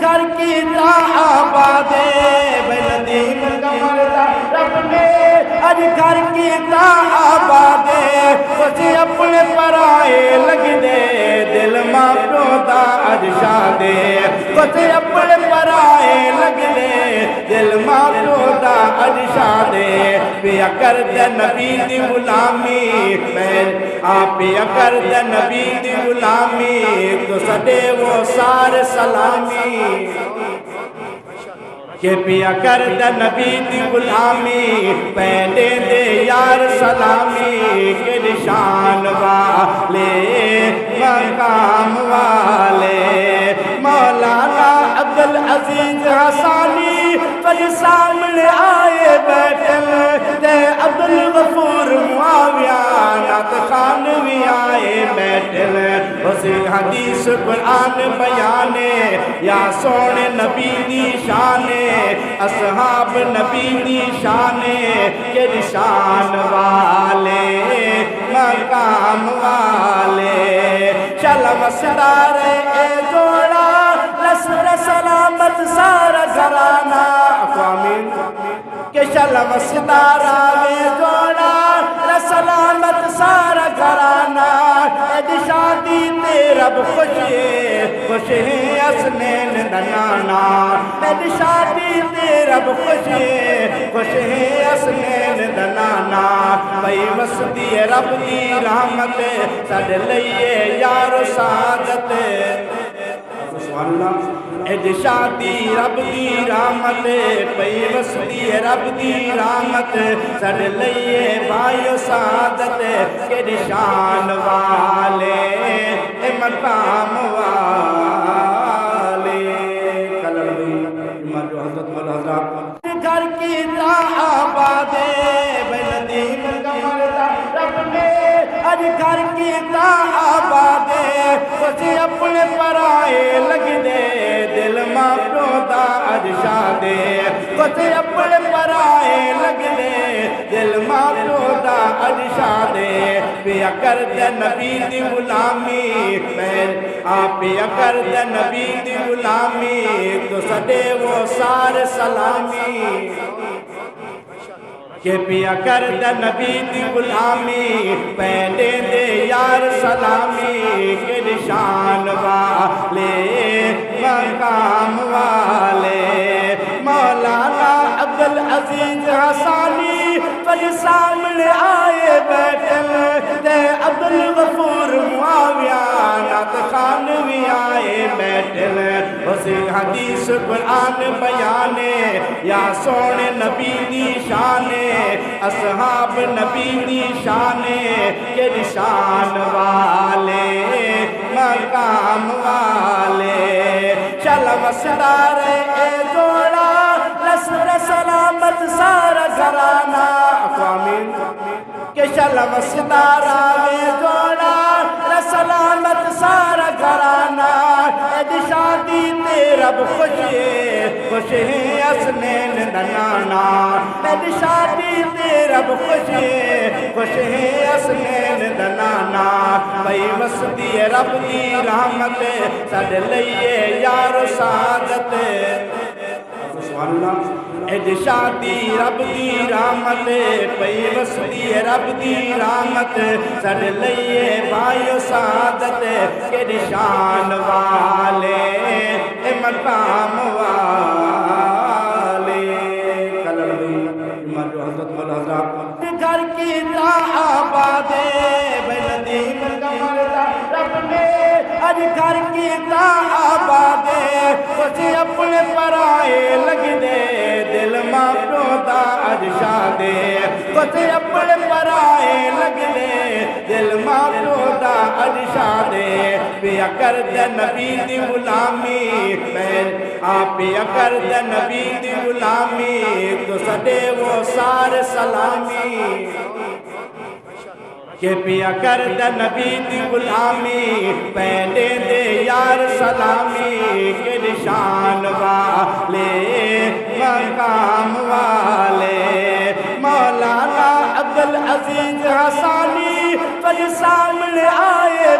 گھر کی آباد ندیم کمر رب نے اج گھر کی آباد کچھ اپنے پرائے لگ دے دل ماں پیو دا اج شادے کچھ اپنے پرائے لگ دے دل ماں پیو دا اج شادے پیا کر دے نبی دی غلامی پیا کر دے نبی دی غلامی تو سڈے وہ سار سلامی کہ پیا کر دے نبی دی غلامی پہلے دے یار سلامی کے نشان والے مقام والے مولانا عبدالعزیز حسانی پر سامنے آئے بیٹھے تے عبدالغفور معاویہ نعت خان بھی آئے بیٹھے اسی حدیث قرآن بیانے یا سونے نبی دی شانے اصحاب نبی دی شانے کے نشان والے مقام والے شلم ستارے اے جوڑا نصر سلامت سارا گھرانہ آمین کہ شلم ستارہ اے جوڑا سلامت سارا گھرانہ اج شادی تے رب خوش ہے اسنین دنانا اج شادی تے رب خوش ہے اسنین دنانا بھئی وسدی رب دی رحمت سڈ لئیے یار سعادت سبحان اللہ اج شادی رب دی رحمت پئی وسدی رب دی رحمت سڈ لئیے بھائیو سعادت کے نشان والے مقام والے کلر دی ایمان جو حضرت مولا حضرات گھر کی آباد ندیم کمر رب نے اج گھر کی آباد کچھ اپنے پرائے لگ دے دل ماں پیو دا اج شادے کچھ اپنے پرائے لگ دے دل ماں پیو دا اج شادے پیا کر دے نبی دی غلامی پیا کر دے نبی دی غلامی تو سڈے وہ سار سلامی کہ پیا کر دے نبی دی غلامی پہلے دے یار سلامی کے نشان والے مقام والے مولانا عبدالعزیز حسانی پر سامنے آئے بیٹھے تے عبدالغفور معاویہ نعت خان بھی آئے بیٹھے اسی حدیث قرآن بیانے یا سونے نبی دی شانے اصحاب نبی دی شانے کے نشان والے مقام والے شلم ستارے اے جوڑا نصر سلامت سارا گھرانہ آمین کہ شلم ستارہ اے جوڑا سلامت سارا گھرانہ اج شادی تے رب خوش ہے اسنین دنانا اج شادی تے رب خوش ہے اسنین دنانا بھئی وسدی رب دی رحمت سڈ لئیے یار سعادت سبحان اللہ اج شادی رب دی رحمت پئی وسدی رب دی رحمت سڈ لئیے بھائیو سعادت کے نشان والے مقام والے کلر دی ایمان جو حضرت مولا حضرات گھر کی آباد ندیم کمر رب نے اج گھر کی آباد کچھ اپنے پرائے لگ دے دل ماں پیو دا اج شادے کچھ اپنے پرائے لگ دے دل ماں پیو دا اج شادے پیا کر دے نبی دی غلامی پیا کر دے نبی دی غلامی تو سڈے وہ سار سلامی کہ پیا کر دے نبی دی غلامی پہلے دے یار سلامی کے نشان والے مقام والے مولانا عبدالعزیز حسانی پر سامنے آئے